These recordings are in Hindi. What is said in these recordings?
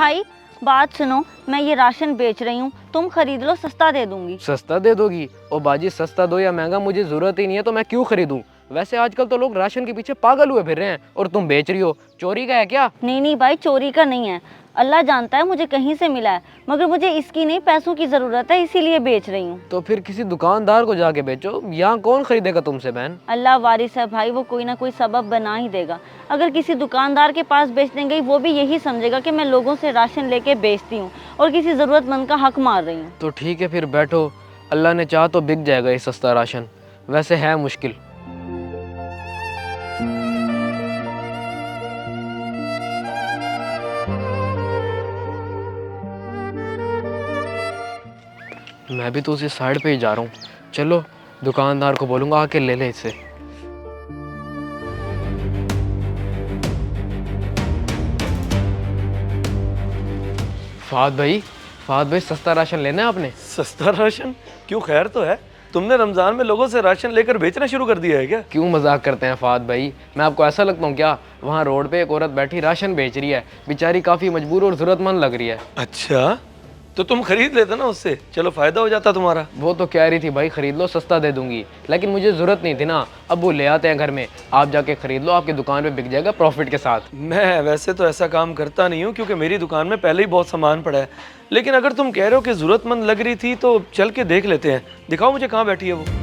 भाई बात सुनो, मैं ये राशन बेच रही हूँ, तुम खरीद लो, सस्ता दे दूंगी। सस्ता दे दोगी? ओ बाजी, सस्ता दो या महंगा, मुझे जरूरत ही नहीं है तो मैं क्यों खरीदूं? वैसे आजकल तो लोग राशन के पीछे पागल हुए फिर रहे हैं और तुम बेच रही हो। चोरी का है क्या? नहीं नहीं भाई, चोरी का नहीं है, अल्लाह जानता है मुझे कहीं से मिला है, मगर मुझे इसकी नहीं, पैसों की ज़रूरत है, इसीलिए बेच रही हूँ। तो फिर किसी दुकानदार को जाके बेचो, यहाँ कौन खरीदेगा तुमसे बहन? अल्लाह वारिस है भाई, वो कोई ना कोई सबब बना ही देगा। अगर किसी दुकानदार के पास बेचने गई, वो भी यही समझेगा कि मैं लोगों से राशन लेके बेचती हूँ और किसी ज़रूरतमंद का हक मार रही हूँ। तो ठीक है फिर बैठो, अल्लाह ने चाहा तो बिक जाएगा ये सस्ता राशन, वैसे है मुश्किल। मैं भी तो उसी साइड पे ही जा रहा हूँ, चलो दुकानदार को बोलूँगा आके ले ले इससे। फहद भाई सस्ता राशन लेना है आपने? सस्ता राशन? क्यों, खैर तो है? तुमने रमज़ान में लोगों से राशन लेकर बेचना शुरू कर दिया है क्या? क्यों मजाक करते हैं फहद भाई, मैं आपको ऐसा लगता हूँ क्या? वहाँ रोड पे एक औरत बैठी राशन बेच रही है, बेचारी काफ़ी मजबूर और ज़रूरतमंद लग रही है। अच्छा, तो तुम खरीद लेते ना उससे, चलो फ़ायदा हो जाता तुम्हारा। वो तो कह रही थी भाई खरीद लो, सस्ता दे दूंगी, लेकिन मुझे ज़रूरत नहीं थी ना। अब वो ले आते हैं घर में, आप जाके खरीद लो, आपकी दुकान पे बिक जाएगा प्रॉफिट के साथ। मैं वैसे तो ऐसा काम करता नहीं हूँ क्योंकि मेरी दुकान में पहले ही बहुत सामान पड़ा है, लेकिन अगर तुम कह रहे हो कि ज़रूरतमंद लग रही थी तो चल के देख लेते हैं। दिखाओ मुझे कहाँ बैठी है वो।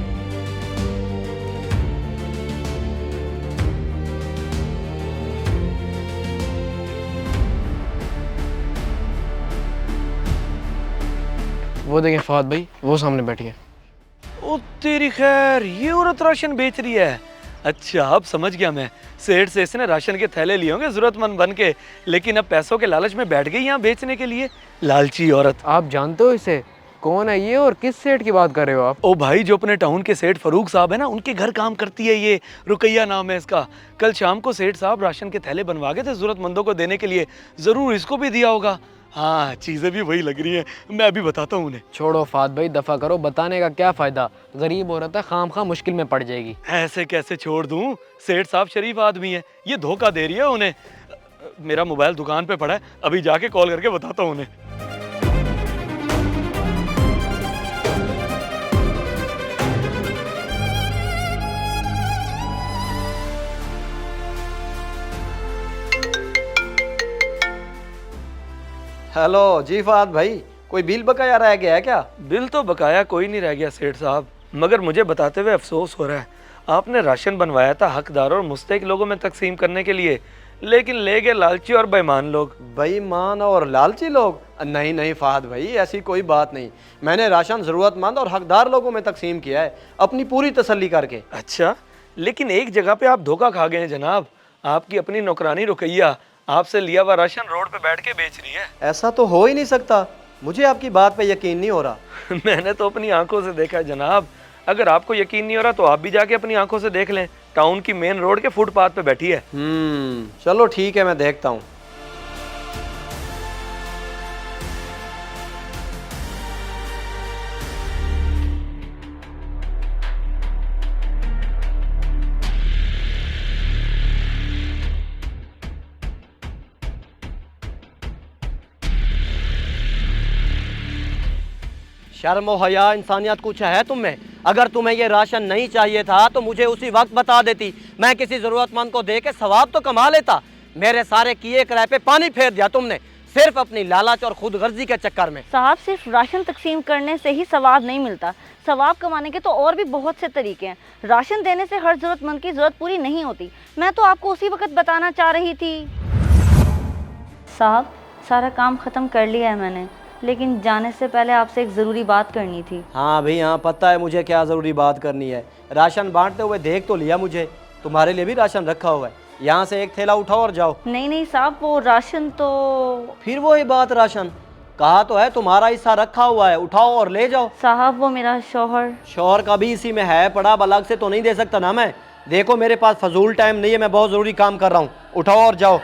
वो देखें फहद भाई, वो सामने बैठी है। ओ तेरी खैर, ये औरत राशन बेच रही है। अच्छा, अब समझ गया मैं, सेठ से इसने राशन के थैले लिए होंगे ज़रूरतमंद बन के, लेकिन अब पैसों के लालच में बैठ गई यहाँ बेचने के लिए। लालची औरत। आप जानते हो इसे? कौन है ये और किस सेठ की बात कर रहे हो आप? ओ भाई, जो अपने टाउन के सेठ फरूक साहब है ना, उनके घर काम करती है ये, रुकैया नाम है इसका। कल शाम को सेठ साहब राशन के थैले बनवा गए थे ज़रूरतमंदों को देने के लिए, ज़रूर इसको भी दिया होगा। हाँ, चीज़ें भी वही लग रही हैं, मैं अभी बताता हूँ उन्हें। छोड़ो फहद भाई, दफ़ा करो, बताने का क्या फ़ायदा? गरीब औरत है, खामखा मुश्किल में पड़ जाएगी। ऐसे कैसे छोड़ दूँ? सेठ साहब शरीफ आदमी है, ये धोखा दे रही है उन्हें। मेरा मोबाइल दुकान पे पड़ा है, अभी जाके कॉल करके बताता हूँ उन्हें। हेलो जी फहद भाई, कोई बिल बकाया रह गया है क्या? बिल तो बकाया कोई नहीं रह गया सेठ साहब, मगर मुझे बताते हुए अफसोस हो रहा है। आपने राशन बनवाया था हकदार और मुस्तहिक लोगों में तकसीम करने के लिए, लेकिन ले गए लालची और बेईमान लोग। बेईमान और लालची लोग? नहीं नहीं फहद भाई, ऐसी कोई बात नहीं। मैंने राशन ज़रूरतमंद और हकदार लोगों में तकसीम किया है, अपनी पूरी तसल्ली करके। अच्छा, लेकिन एक जगह पे आप धोखा खा गए हैं जनाब। आपकी अपनी नौकरानी रुकैया आपसे लिया हुआ राशन रोड पे बैठ के बेच रही है। ऐसा तो हो ही नहीं सकता, मुझे आपकी बात पे यकीन नहीं हो रहा। मैंने तो अपनी आंखों से देखा है जनाब। अगर आपको यकीन नहीं हो रहा तो आप भी जाके अपनी आंखों से देख लें, टाउन की मेन रोड के फुटपाथ पे बैठी है। चलो ठीक है, मैं देखता हूँ। शर्म व हया इंसानियत कुछ है तुम में? अगर तुम्हें ये राशन नहीं चाहिए था तो मुझे उसी वक्त बता देती, मैं किसी ज़रूरतमंद को दे के सवाब तो कमा लेता। मेरे सारे किए किराए पे पानी फेर दिया तुमने, सिर्फ अपनी लालच और खुद गर्जी के चक्कर में। साहब, सिर्फ राशन तकसीम करने से ही सवाब नहीं मिलता, सवाब कमाने के तो और भी बहुत से तरीके हैं। राशन देने से हर ज़रूरतमंद की ज़रूरत पूरी नहीं होती, मैं तो आपको उसी वक्त बताना चाह रही थी। साहब, सारा काम ख़त्म कर लिया है मैंने, लेकिन जाने से पहले आपसे एक ज़रूरी बात करनी थी। हाँ भाई हाँ, पता है मुझे क्या ज़रूरी बात करनी है। राशन बांटते हुए देख तो लिया मुझे, तुम्हारे लिए भी राशन रखा हुआ है, यहाँ से एक थैला उठाओ और जाओ। नहीं नहीं साहब, वो राशन तो... फिर वही बात, राशन कहा तो है, तुम्हारा हिस्सा रखा हुआ है, उठाओ और ले जाओ। साहब, वो मेरा शौहर... शौहर का भी इसी में है पड़ा, अलग से तो नहीं दे सकता ना मैं। देखो मेरे पास फजूल टाइम नहीं है, मैं बहुत ज़रूरी काम कर रहा हूँ, उठाओ और जाओ।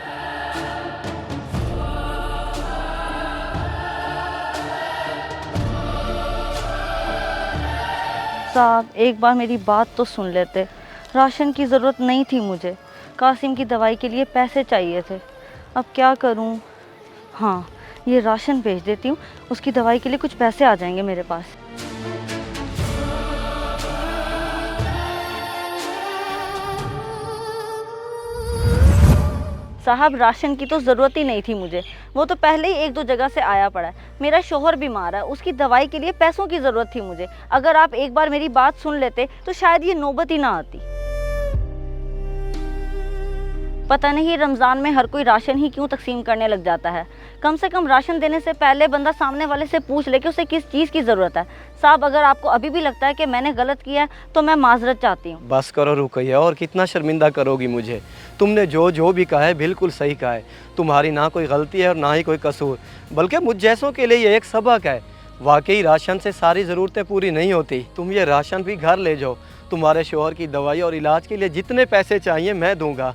साहब, एक बार मेरी बात तो सुन लेते। राशन की ज़रूरत नहीं थी मुझे, कासिम की दवाई के लिए पैसे चाहिए थे, अब क्या करूं? हाँ, ये राशन भेज देती हूँ, उसकी दवाई के लिए कुछ पैसे आ जाएंगे मेरे पास। साहब, राशन की तो ज़रूरत ही नहीं थी मुझे, वो तो पहले ही 1-2 जगह से आया पड़ा है। मेरा शोहर बीमार है, उसकी दवाई के लिए पैसों की ज़रूरत थी मुझे। अगर आप एक बार मेरी बात सुन लेते तो शायद ये नौबत ही ना आती। पता नहीं रमज़ान में हर कोई राशन ही क्यों तकसीम करने लग जाता है। कम से कम राशन देने से पहले बंदा सामने वाले से पूछ ले कि उसे किस चीज़ की ज़रूरत है। साहब, अगर आपको अभी भी लगता है कि मैंने गलत किया है तो मैं माजरत चाहती हूँ। बस करो रुकैया, और कितना शर्मिंदा करोगी मुझे। तुमने जो जो भी कहा है बिल्कुल सही कहा है। तुम्हारी ना कोई गलती है और ना ही कोई कसूर, बल्कि मुझ जैसों के लिए ये एक सबक है। वाकई राशन से सारी ज़रूरतें पूरी नहीं होती। तुम ये राशन भी घर ले जाओ, तुम्हारे शोहर की दवाई और इलाज के लिए जितने पैसे चाहिए मैं दूंगा।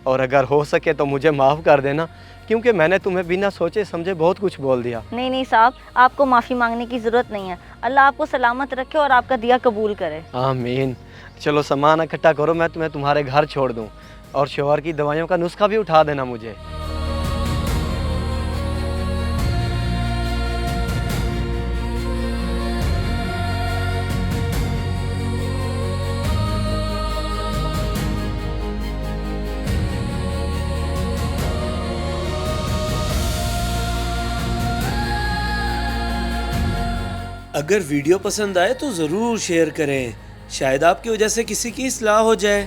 और अगर हो सके तो मुझे माफ़ कर देना, क्योंकि मैंने तुम्हें बिना सोचे समझे बहुत कुछ बोल दिया। नहीं नहीं साहब, आपको माफ़ी मांगने की ज़रूरत नहीं है। अल्लाह आपको सलामत रखे और आपका दिया कबूल करे। आमीन। चलो सामान इकट्ठा करो, मैं तुम्हें तुम्हारे घर छोड़ दूँ, और शोहर की दवाइयों का नुस्खा भी उठा देना मुझे। अगर वीडियो पसंद आए तो ज़रूर शेयर करें, शायद आपकी वजह से किसी की इस्लाह हो जाए।